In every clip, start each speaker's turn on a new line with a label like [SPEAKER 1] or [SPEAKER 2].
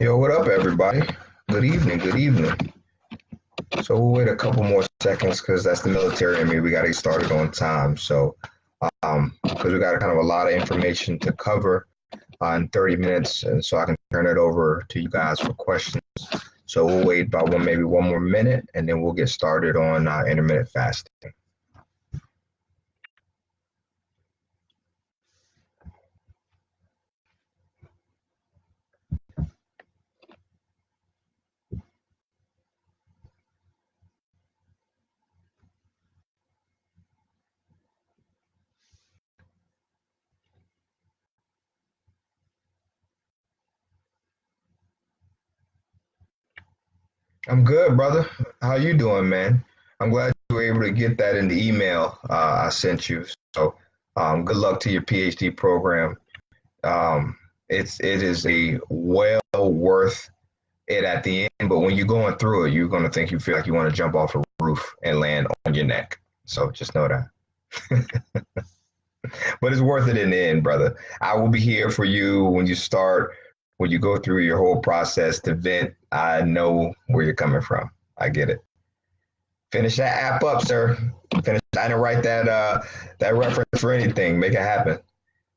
[SPEAKER 1] Yo, what up, everybody? Good evening, good evening. So we'll wait a couple more seconds because that's the military in me. We got to get started on time. Because we got kind of a lot of information to cover in 30 minutes, and so I can turn it over to you guys for questions. So we'll wait about maybe one more minute, and then we'll get started on intermittent fasting. I'm good, brother. How you doing, man? I'm glad you were able to get that in the email I sent you. So, good luck to your PhD program. It is a well worth it at the end, but when you're going through it, you're going to think you feel like you want to jump off a roof and land on your neck. So just know that. But it's worth it in the end, brother. I will be here for you when you start, when you go through your whole process to vent. I know where you're coming from. I get it. Finish that app up, sir. Finish. I didn't write that reference for anything. Make it happen.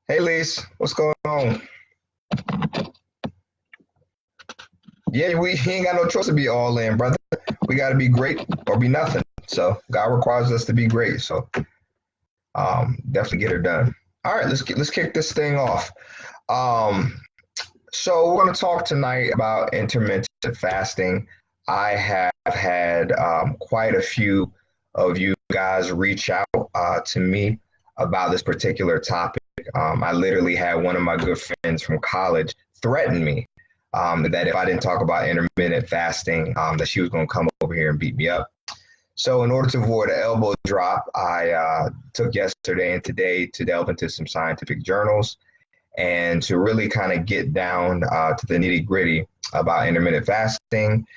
[SPEAKER 1] Hey, Lise, what's going on? Yeah, we ain't got no choice to be all in, brother. We got to be great or be nothing. So God requires us to be great. So definitely get it done. All right, let's kick this thing off. Um, so we're going to talk tonight about intermittent fasting. I have had quite a few of you guys reach out to me about this particular topic. I literally had one of my good friends from college threaten me that if I didn't talk about intermittent fasting, that she was going to come over here and beat me up. So in order to avoid an elbow drop, I took yesterday and today to delve into some scientific journals and to really kind of get down to the nitty gritty about intermittent fasting.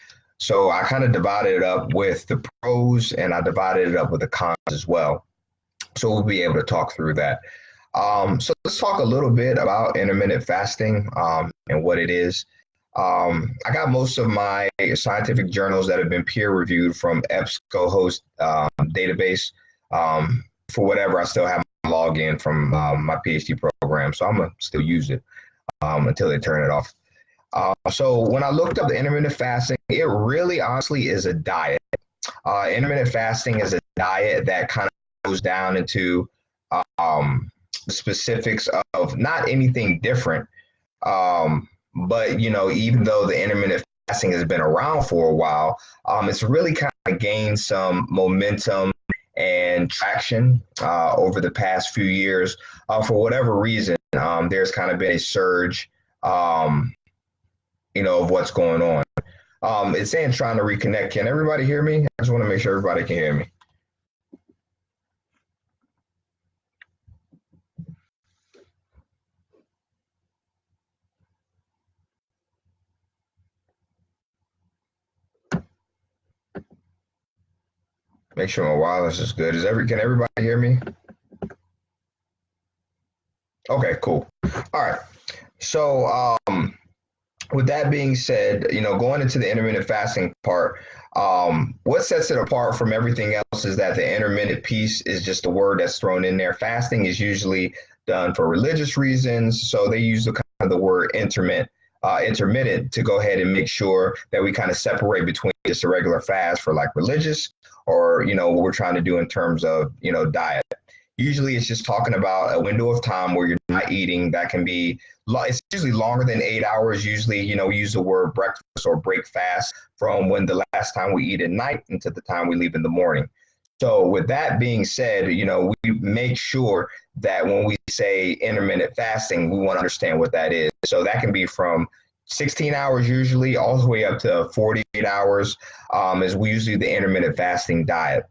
[SPEAKER 1] So I kind of divided it up with the pros and I divided it up with the cons as well. So we'll be able to talk through that. So let's talk a little bit about intermittent fasting and what it is. I got most of my scientific journals that have been peer reviewed from EBSCO host database. For whatever, I still have my login from my PhD program, so I'm gonna still use it until they turn it off. So when I looked up the intermittent fasting, it really honestly is a diet. Intermittent fasting is a diet that kind of goes down into the specifics of not anything different. But even though the intermittent fasting has been around for a while, it's really kind of gained some momentum and traction over the past few years. For whatever reason, there's kind of been a surge, of what's going on. It's saying trying to reconnect. Can everybody hear me? I just want to make sure everybody can hear me. Make sure my wireless is good. Can everybody hear me? Okay, cool. All right. So with that being said, going into the intermittent fasting part, what sets it apart from everything else is that the intermittent piece is just a word that's thrown in there. Fasting is usually done for religious reasons, so they use the word intermittent to go ahead and make sure that we kind of separate between just a regular fast for like religious or what we're trying to do in terms of diet. Usually it's just talking about a window of time where you're not eating. That can be, it's usually longer than 8 hours. Usually, we use the word breakfast or break fast from when the last time we eat at night until the time we leave in the morning. So with that being said, we make sure that when we say intermittent fasting, we want to understand what that is. So that can be from 16 hours usually all the way up to 48 hours is usually the intermittent fasting diet.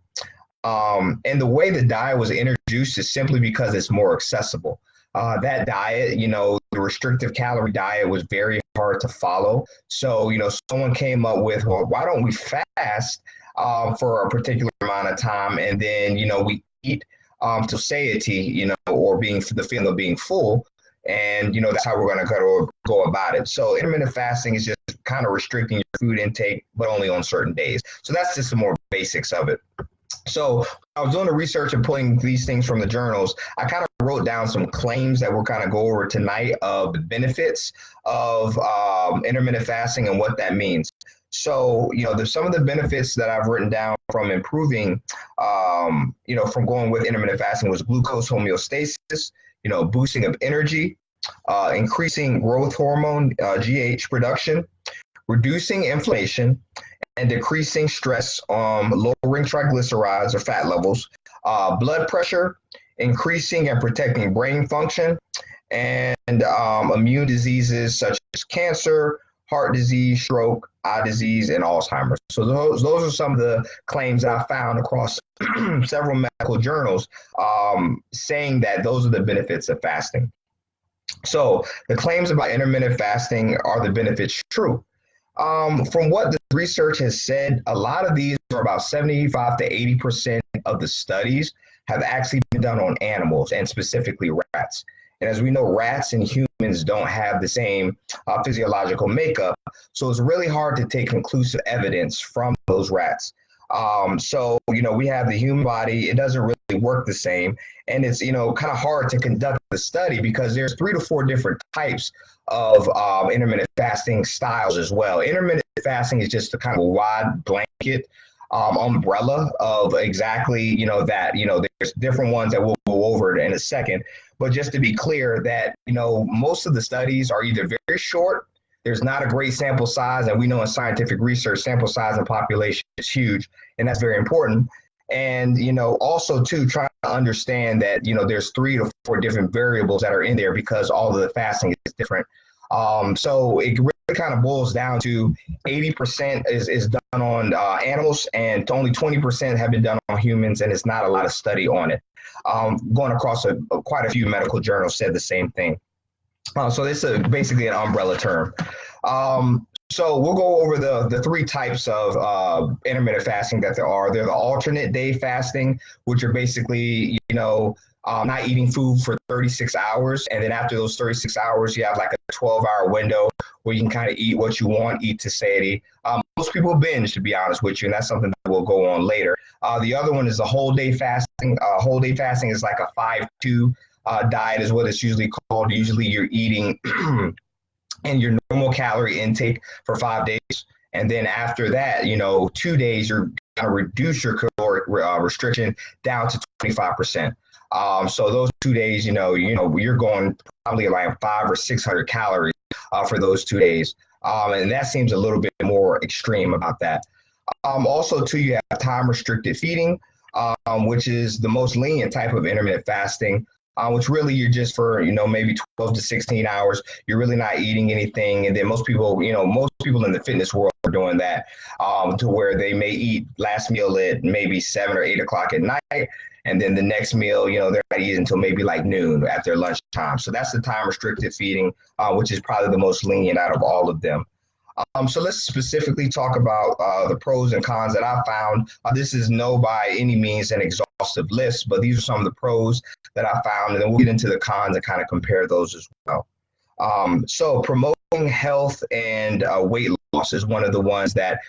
[SPEAKER 1] And the way the diet was introduced is simply because it's more accessible. That diet, the restrictive calorie diet was very hard to follow. So, someone came up with, well, why don't we fast for a particular amount of time and then, we eat to satiety, or being the feeling of being full. And, that's how we're going to go about it. So intermittent fasting is just kind of restricting your food intake, but only on certain days. So that's just the more basics of it. So I was doing the research and pulling these things from the journals. I kind of wrote down some claims that we'll kind of go over tonight of the benefits of intermittent fasting and what that means. So, there's some of the benefits that I've written down from improving, from going with intermittent fasting was glucose homeostasis, boosting of energy, increasing growth hormone, GH production, reducing inflammation, and decreasing stress, lowering triglycerides or fat levels, blood pressure, increasing and protecting brain function, and immune diseases such as cancer, heart disease, stroke, eye disease, and Alzheimer's. So those are some of the claims that I found across several medical journals saying that those are the benefits of fasting. So the claims about intermittent fasting, are the benefits true? From what the research has said, a lot of these are about 75 to 80% of the studies have actually been done on animals and specifically rats. And as we know, rats and humans don't have the same physiological makeup. So it's really hard to take conclusive evidence from those rats. So we have the human body. It doesn't really work the same. And it's, kind of hard to conduct the study because there's 3 to 4 different types of intermittent fasting styles as well. Intermittent fasting is just a kind of a wide blanket umbrella of exactly, that, there's different ones that we'll go over in a second. But just to be clear that, most of the studies are either very short, there's not a great sample size, and we know in scientific research, sample size and population is huge, and that's very important. And, also too, trying to understand that, there's 3 to 4 different variables that are in there because all of the fasting is different. So it really kind of boils down to 80% is done on animals and only 20% have been done on humans, and it's not a lot of study on it. Going across quite a few medical journals said the same thing. So this is basically an umbrella term. So we'll go over the 3 types of intermittent fasting that there are. They're the alternate day fasting, which are basically, not eating food for 36 hours. And then after those 36 hours, you have like a 12-hour window where you can kind of eat what you want, eat to satiety. Most people binge, to be honest with you, and that's something that we'll go on later. The other one is the whole day fasting. Whole day fasting is like a 5-2 diet is what it's usually called. Usually you're eating and your normal calorie intake for 5 days. And then after that, 2 days, you're going to reduce your caloric restriction down to 25%. So those 2 days, you're going probably like 500 or 600 calories for those 2 days. And that seems a little bit more extreme about that. Also, too, you have time restricted feeding, which is the most lenient type of intermittent fasting. Which really you're just for, maybe 12 to 16 hours, you're really not eating anything. And then most people in the fitness world are doing that to where they may eat last meal at maybe 7 or 8 o'clock at night. And then the next meal, they're not eating until maybe like noon at their lunchtime. So that's the time restricted feeding, which is probably the most lenient out of all of them. So let's specifically talk about the pros and cons that I found. This is no by any means an exhaustive list, but these are some of the pros that I found, and then we'll get into the cons and kind of compare those as well. So promoting health and weight loss is one of the ones that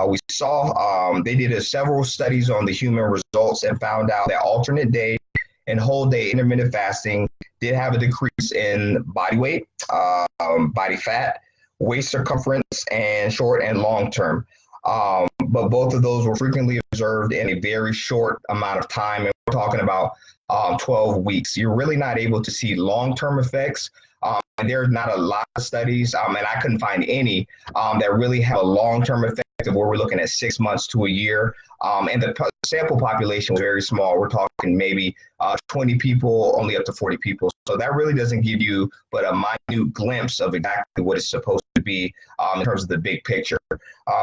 [SPEAKER 1] we saw. They did several studies on the human results and found out that alternate day and whole day intermittent fasting did have a decrease in body weight, body fat, waist circumference, and short and long term. But both of those were frequently observed in a very short amount of time. And we're talking about 12 weeks. You're really not able to see long-term effects. And there's not a lot of studies, and I couldn't find any that really have a long-term effect of where we're looking at 6 months to a year. And the sample population was very small. We're talking maybe 20 people, only up to 40 people. So that really doesn't give you but a minute glimpse of exactly what it's supposed to be in terms of the big picture.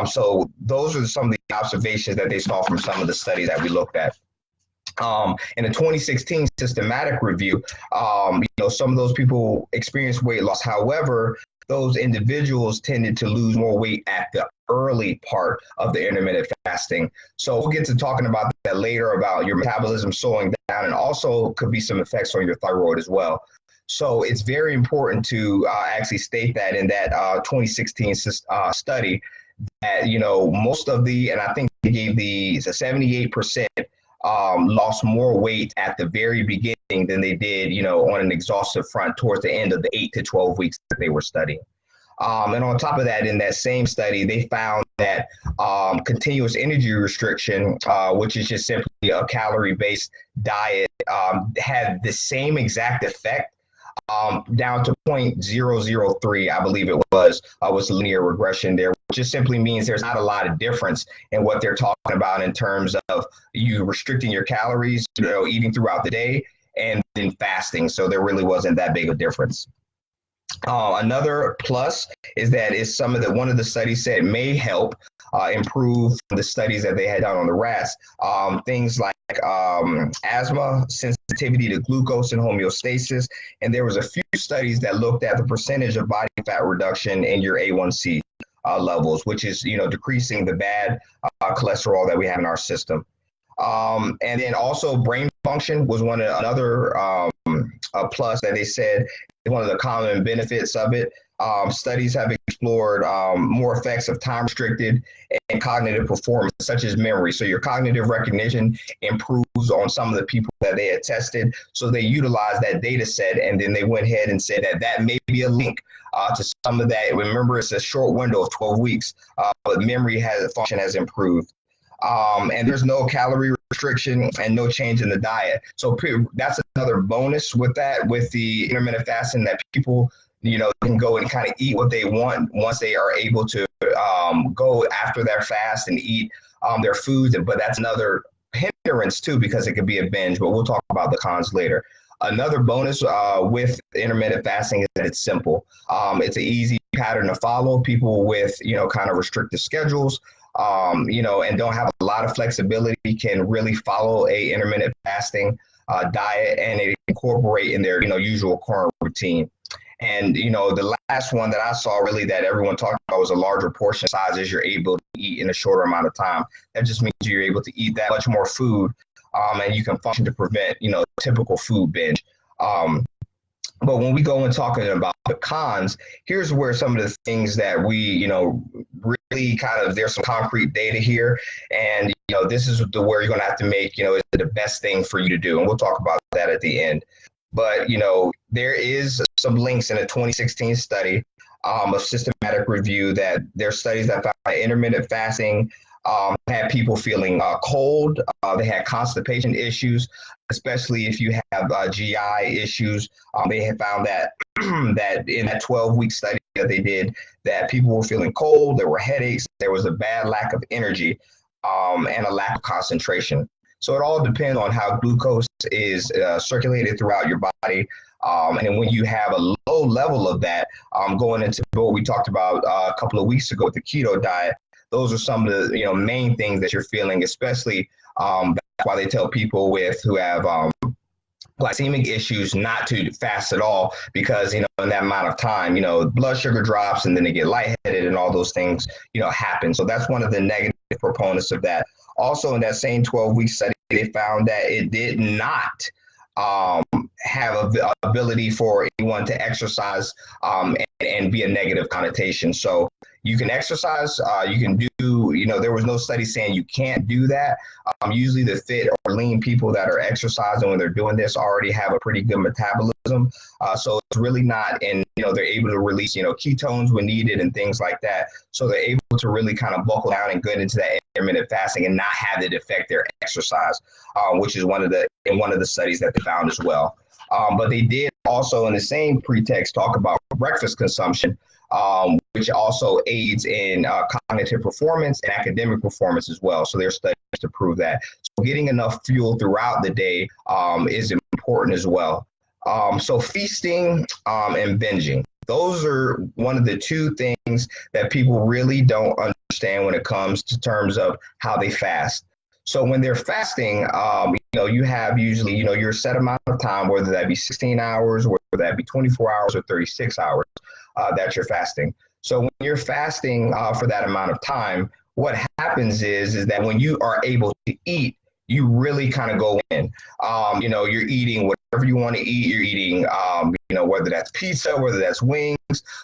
[SPEAKER 1] So those are some of the observations that they saw from some of the studies that we looked at. In a 2016 systematic review, some of those people experienced weight loss. However, those individuals tended to lose more weight at the early part of the intermittent fasting. So we'll get to talking about that later, about your metabolism slowing down, and also could be some effects on your thyroid as well. So it's very important to actually state that in that 2016 study that, most of and I think they gave the 78% lost more weight at the very beginning than they did, on an exhaustive front towards the end of the 8 to 12 weeks that they were studying. And on top of that, in that same study, they found that continuous energy restriction, which is just simply a calorie-based diet, had the same exact effect down to 0.003, I believe it was linear regression there, which just simply means there's not a lot of difference in what they're talking about in terms of you restricting your calories, eating throughout the day, and then fasting. So there really wasn't that big a difference. Another plus is that one of the studies said may help improve the studies that they had done on the rats. Things like asthma, sensitivity to glucose and homeostasis. And there was a few studies that looked at the percentage of body fat reduction in your A1C levels, which is, decreasing the bad cholesterol that we have in our system. And then also brain function was another plus that they said one of the common benefits of it. Studies have explored more effects of time-restricted and cognitive performance, such as memory. So your cognitive recognition improves on some of the people that they had tested. So they utilized that data set, and then they went ahead and said that may be a link to some of that. Remember, it's a short window of 12 weeks, but memory function has improved. And there's no calorie restriction and no change in the diet. So that's another bonus with the intermittent fasting, that people, can go and kind of eat what they want once they are able to go after their fast and eat their foods. But that's another hindrance too, because it could be a binge, but we'll talk about the cons later. Another bonus with intermittent fasting is that it's simple. It's an easy pattern to follow. People with, kind of restrictive schedules, and don't have a lot of flexibility can really follow a intermittent fasting diet and incorporate in their, usual current routine. And, the last one that I saw really that everyone talked about was a larger portion sizes you're able to eat in a shorter amount of time. That just means you're able to eat that much more food, and you can function to prevent, typical food binge. But when we go and talking about the cons, here's where some of the things that we, really kind of, there's some concrete data here. And, this is where you're going to have to make, is the best thing for you to do. And we'll talk about that at the end. But, there is some links in a 2016 study of systematic review that there's studies that found that intermittent fasting had people feeling cold. They had constipation issues, especially if you have GI issues. They had found that that in that 12-week study that they did, that people were feeling cold, there were headaches, there was a bad lack of energy, and a lack of concentration. So it all depends on how glucose is circulated throughout your body. And when you have a low level of that, going into what we talked about a couple of weeks ago with the keto diet, those are some of the main things that you're feeling, especially that's why they tell people who have glycemic issues not to fast at all, because in that amount of time, blood sugar drops and then they get lightheaded and all those things happen. So that's one of the negative proponents of that. Also, in that same 12-week study, they found that it did not have a ability for anyone to exercise and be a negative connotation. So you can exercise, you can do, there was no study saying you can't do that. Usually the fit or lean people that are exercising when they're doing this already have a pretty good metabolism. So it's really not, and, they're able to release, ketones when needed and things like that. So they're able to really kind of buckle down and get into that intermittent fasting and not have it affect their exercise, which is one of the studies that they found as well. But they did also in the same pretext talk about breakfast consumption, which also aids in cognitive performance and academic performance as well. So there's studies to prove that. So getting enough fuel throughout the day is important as well. So feasting and binging, those are one of the two things that people really don't understand when it comes to terms of how they fast. So when they're fasting, you have usually, your set amount of time, whether that be 16 hours, whether that be 24 hours or 36 hours that you're fasting. So when you're fasting for that amount of time, what happens is that when you are able to eat, you really kind of go in. You're eating whatever you want to eat. You're eating, whether that's pizza, whether that's wings,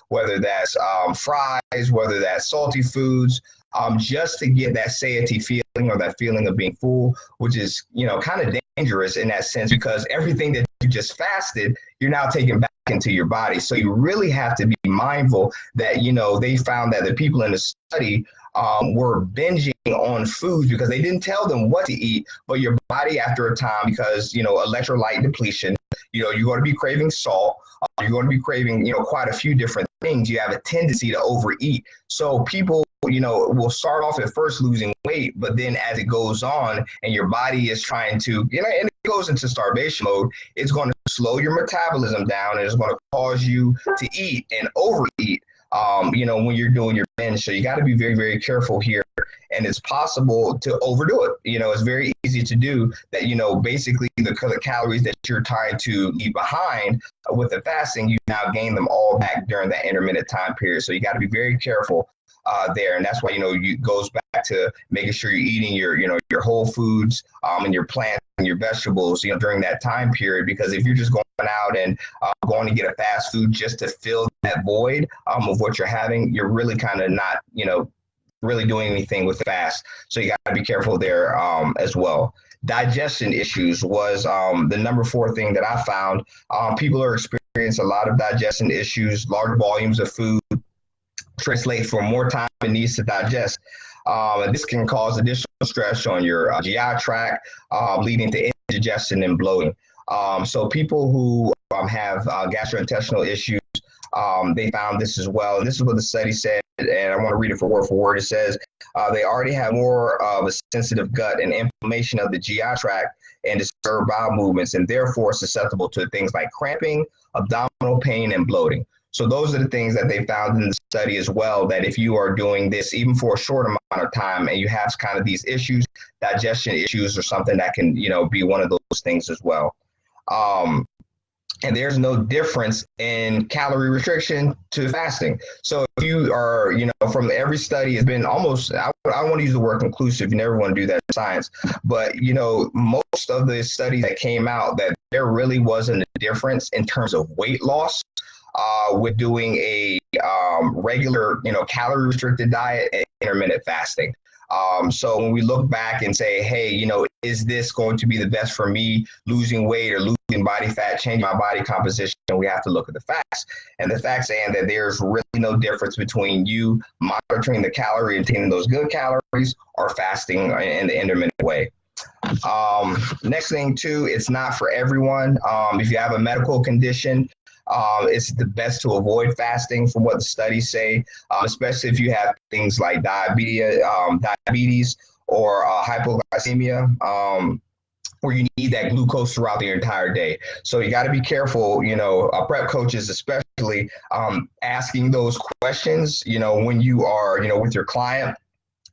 [SPEAKER 1] whether that's fries, whether that's salty foods, just to get that satiety feeling or that feeling of being full, which is, kind of dangerous in that sense because everything that you just fasted, you're now taking back into your body. So you really have to be mindful that, they found that the people in the study were binging on foods because they didn't tell them what to eat, but your body after a time, because, electrolyte depletion, you're going to be craving salt. You're going to be craving, quite a few different things. You have a tendency to overeat. So people, will start off at first losing weight, but then as it goes on and your body is trying to, and it goes into starvation mode, it's going to slow your metabolism down and it's going to cause you to eat and overeat, when you're doing your binge. So you got to be very, very careful here. And it's possible to overdo it. It's very easy to do that, basically the calories that you're trying to leave behind with the fasting, you now gain them all back during that intermittent time period. So you got to be very careful there. And that's why, it goes back to making sure you're eating your whole foods and your plants and your vegetables, during that time period, because if you're just going out and going to get a fast food just to fill that void of what you're having, you're really kind of not, really doing anything with the fast. So you got to be careful there as well. Digestion issues was the number 4 thing that I found. People are experiencing a lot of digestion issues. Large volumes of food translate for more time it needs to digest. And this can cause additional stress on your GI tract, leading to indigestion and bloating. So people who have gastrointestinal issues, they found this as well. And this is what the study said, and I want to read it for word. It says they already have more of a sensitive gut and inflammation of the GI tract and disturbed bowel movements, and therefore susceptible to things like cramping, abdominal pain, and bloating. So those are the things that they found in the study as well, that if you are doing this even for a short amount of time and you have kind of these issues, digestion issues or something that can, be one of those things as well. And there's no difference in calorie restriction to fasting. So if you are, from every study has been almost, I want to use the word conclusive. You never want to do that in science. But, most of the studies that came out that there really wasn't a difference in terms of weight loss with doing a regular, calorie restricted diet and intermittent fasting. So when we look back and say, hey, is this going to be the best for me losing weight or losing body fat, changing my body composition? We have to look at the facts. And the facts saying that there's really no difference between you monitoring the calorie and taking those good calories or fasting in the intermittent way. Next thing too, it's not for everyone. If you have a medical condition, it's the best to avoid fasting from what the studies say, especially if you have things like diabetes or hypoglycemia, where you need that glucose throughout the entire day. So you got to be careful, prep coaches especially asking those questions, when you are, with your client.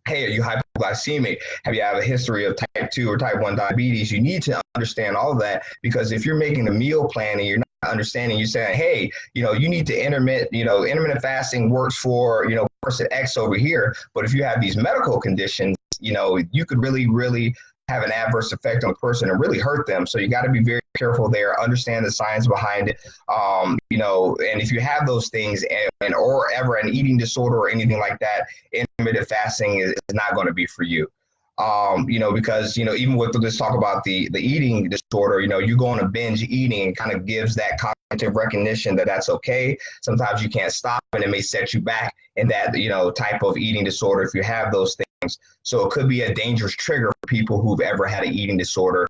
[SPEAKER 1] Hey, are you hypoglycemic? Have you have a history of type 2 or type 1 diabetes? You need to understand all of that, because if you're making a meal plan and you're not understanding, you're saying, hey, you need to intermittent fasting works for, person X over here. But if you have these medical conditions, you could really, really have an adverse effect on the person and really hurt them. So you got to be very careful there, understand the science behind it. And if you have those things and or ever an eating disorder or anything like that, intermittent fasting is not going to be for you. Because, even with this talk about the eating disorder, you go on a binge eating and kind of gives that cognitive recognition that that's okay. Sometimes you can't stop and it may set you back in that, type of eating disorder if you have those things. So it could be a dangerous trigger for people who've ever had an eating disorder.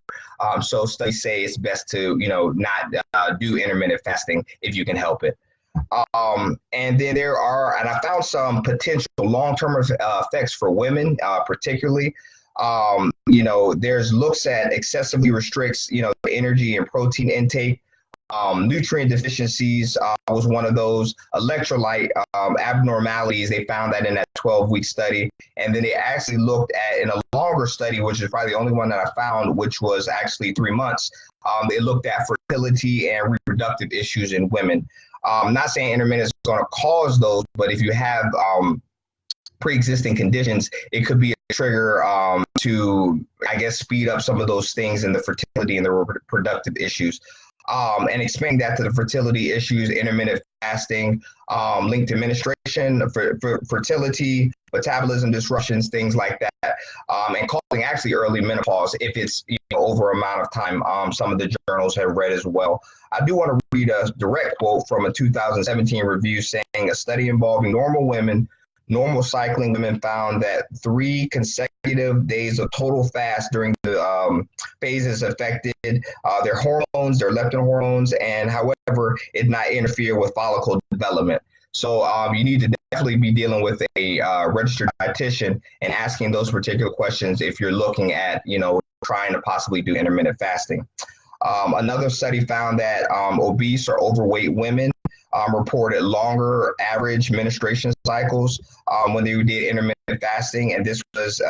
[SPEAKER 1] So studies say it's best to, not do intermittent fasting if you can help it. And then and I found some potential long-term effects for women, particularly. There's looks at excessively restricts, the energy and protein intake. Nutrient deficiencies was one of those. Electrolyte abnormalities, they found that in that 12-week study. And then they actually looked at, in a longer study, which is probably the only one that I found, which was actually 3 months, they looked at fertility and reproductive issues in women. I'm not saying intermittent is going to cause those, but if you have pre-existing conditions, it could be a trigger to, I guess, speed up some of those things in the fertility and the reproductive issues. And expanding that to the fertility issues, intermittent fasting, linked to menstruation, fertility, metabolism disruptions, things like that, and causing actually early menopause if it's over amount of time. Some of the journals have read as well. I do want to read a direct quote from a 2017 review saying a study involving normal cycling women found that 3 consecutive days of total fast during the phases affected their hormones, their leptin hormones, and however, it not interfere with follicle development. So you need to definitely be dealing with a registered dietitian and asking those particular questions if you're looking at, trying to possibly do intermittent fasting. Another study found that obese or overweight women reported longer average menstruation cycles when they did intermittent fasting, and this was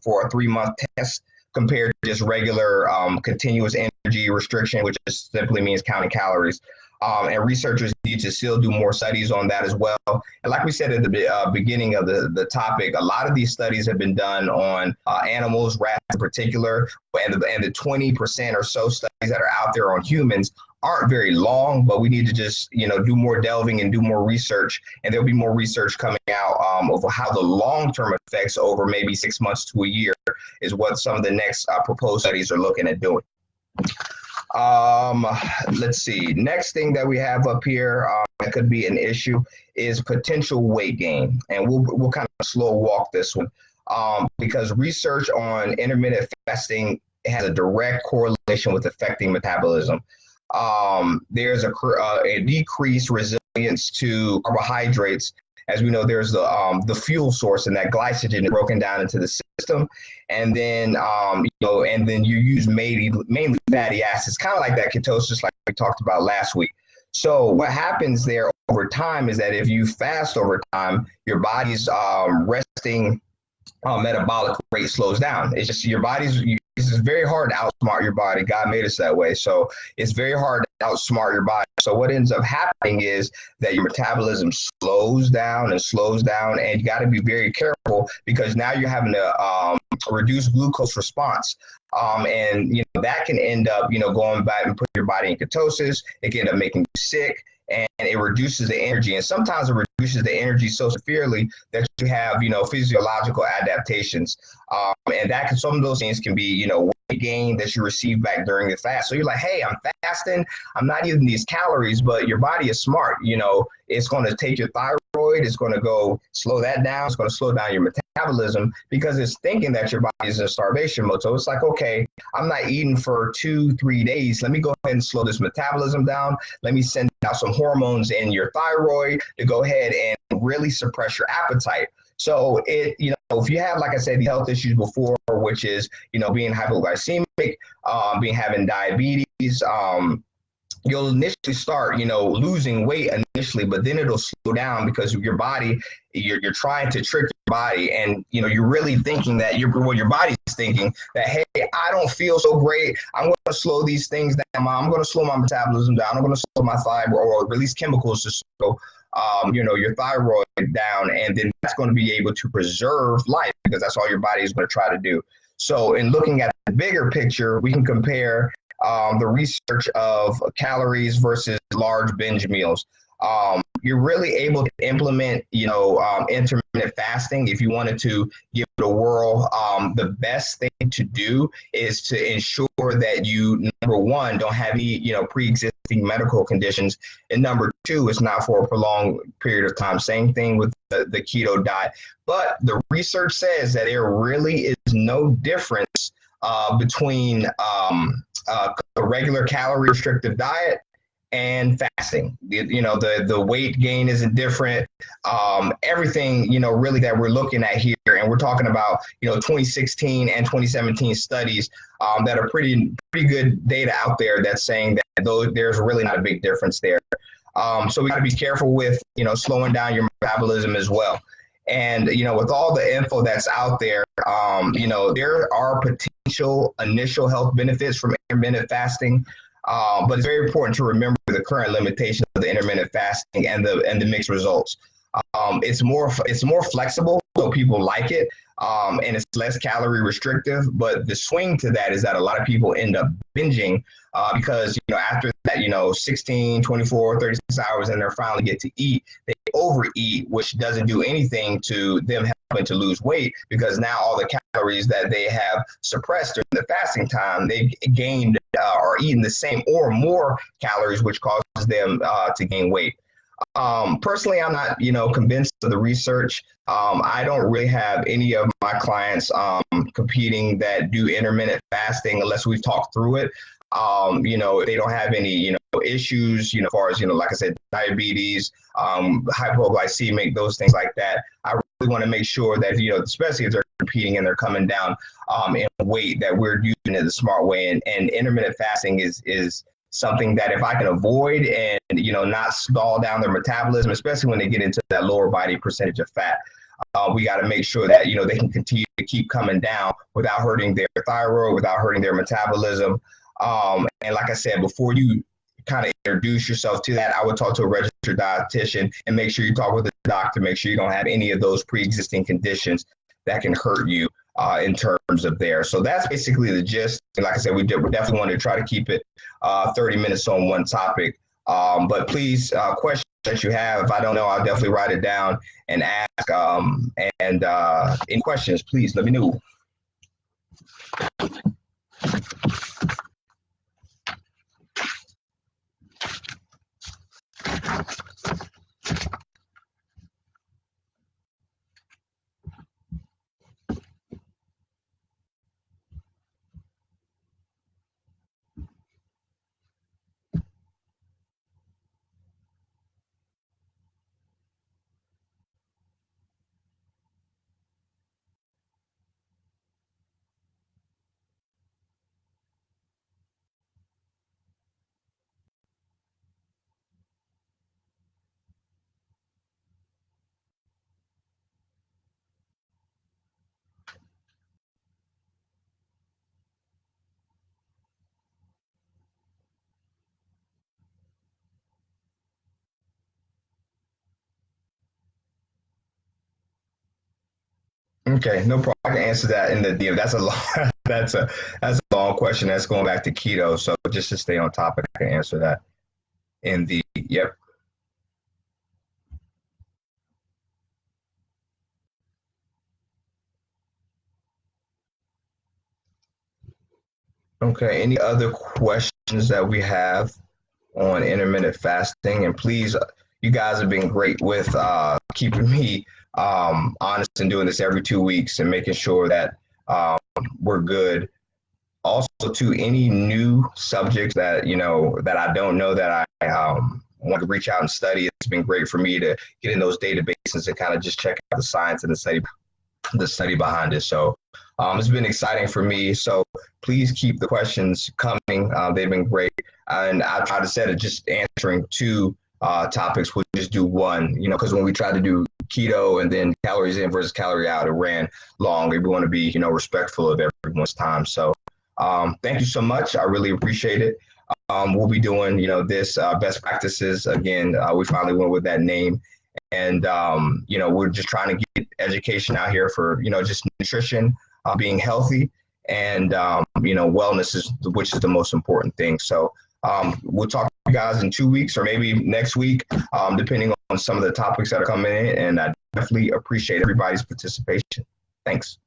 [SPEAKER 1] for a 3-month test compared to just regular continuous energy restriction, which just simply means counting calories. And researchers need to still do more studies on that as well. And like we said at the beginning of the topic, a lot of these studies have been done on animals, rats in particular, and the 20% or so studies that are out there on humans aren't very long, but we need to just, do more delving and do more research. And there'll be more research coming out over how the long-term effects over maybe 6 months to a year is what some of the next proposed studies are looking at doing. Let's see. Next thing that we have up here that could be an issue is potential weight gain. And we'll kind of slow walk this one because research on intermittent fasting has a direct correlation with affecting metabolism. There's a decreased resilience to carbohydrates. As we know, there's the fuel source, and that glycogen is broken down into the system, and then and then you use mainly fatty acids, kind of like that ketosis, like we talked about last week. So what happens there over time is that if you fast over time, your body's resting metabolic rate slows down. It's just it's very hard to outsmart your body. God made us that way. So it's very hard to outsmart your body. So what ends up happening is that your metabolism slows down, and you got to be very careful because now you're having to reduce glucose response. And that can end up, going back and put your body in ketosis. It can end up making you sick. And it reduces the energy. And sometimes it reduces the energy so severely that you have, physiological adaptations. And some of those things can be, weight gain that you receive back during the fast. So you're like, hey, I'm fasting. I'm not eating these calories, but your body is smart. It's going to take your thyroid. It's going to go slow that down. It's going to slow down your metabolism because it's thinking that your body is in starvation mode. So it's like, okay, I'm not eating for 2-3 days. Let me go ahead and slow this metabolism down. Let me send out some hormones in your thyroid to go ahead and really suppress your appetite. So if you have, like I said, the health issues before, which is, being hypoglycemic, having diabetes, you'll initially start, losing weight initially, but then it'll slow down because your body, you're trying to trick your body, and you're really thinking that your body's thinking that, hey, I don't feel so great. I'm going to slow these things down. I'm going to slow my metabolism down. I'm going to slow my thyroid or release chemicals to slow, your thyroid down, and then that's going to be able to preserve life because that's all your body is going to try to do. So, in looking at the bigger picture, we can compare the research of calories versus large binge meals. You're really able to implement, intermittent fasting if you wanted to give it a whirl. The best thing to do is to ensure that you, number one, don't have any, pre-existing medical conditions, and number two, it's not for a prolonged period of time. Same thing with the keto diet. But the research says that there really is no difference between a regular calorie restrictive diet and fasting. The weight gain isn't different. Everything, really that we're looking at here, and we're talking about, 2016 and 2017 studies that are pretty good data out there that's saying that there's really not a big difference there. So we got to be careful with, slowing down your metabolism as well. And, with all the info that's out there, there are potential initial health benefits from intermittent fasting. But it's very important to remember the current limitations of the intermittent fasting and the mixed results. It's more flexible also people like it, and it's less calorie restrictive. But the swing to that is that a lot of people end up binging because, after that, 16, 24, 36 hours, and they finally get to eat, they overeat, which doesn't do anything to them having to lose weight, because now all the calories that they have suppressed during the fasting time, they've gained or eaten the same or more calories, which causes them to gain weight. Personally, I'm not, convinced of the research. I don't really have any of my clients competing that do intermittent fasting unless we've talked through it. If they don't have any, issues, as far as, like I said, diabetes, hypoglycemic, those things like that. I really want to make sure that, especially if they're competing and they're coming down in weight, that we're using it the smart way. And intermittent fasting is something that if I can avoid and, not stall down their metabolism, especially when they get into that lower body percentage of fat, we got to make sure that, they can continue to keep coming down without hurting their thyroid, without hurting their metabolism. And like I said, before you kind of introduce yourself to that, I would talk to a registered dietitian and make sure you talk with the doctor, make sure you don't have any of those pre-existing conditions that can hurt you in terms of there. So that's basically the gist. Like I said, we definitely want to try to keep it 30 minutes on one topic. But please, questions that you have, if I don't know, I'll definitely write it down and ask. And any questions, please let me know. Okay, no problem. I can answer that in the DM. That's a long, that's a long question. That's going back to keto. So just to stay on topic, I can answer that in the yep. Okay. Any other questions that we have on intermittent fasting? And please, you guys have been great with keeping me honest and doing this every 2 weeks and making sure that we're good. Also, to any new subjects that that I don't know that I want to reach out and study, it's been great for me to get in those databases and kind of just check out the science and the study behind it. So it's been exciting for me. So please keep the questions coming. They've been great. And I try to set it just answering two topics. We'll just do one, because when we try to do keto and then calories in versus calorie out, it ran long. We want to be, respectful of everyone's time. So thank you so much. I really appreciate it. We'll be doing, this best practices again. We finally went with that name. And, we're just trying to get education out here for, just nutrition, being healthy, and, wellness which is the most important thing. So we'll talk to you guys in 2 weeks or maybe next week, depending on some of the topics that are coming in. And I definitely appreciate everybody's participation. Thanks.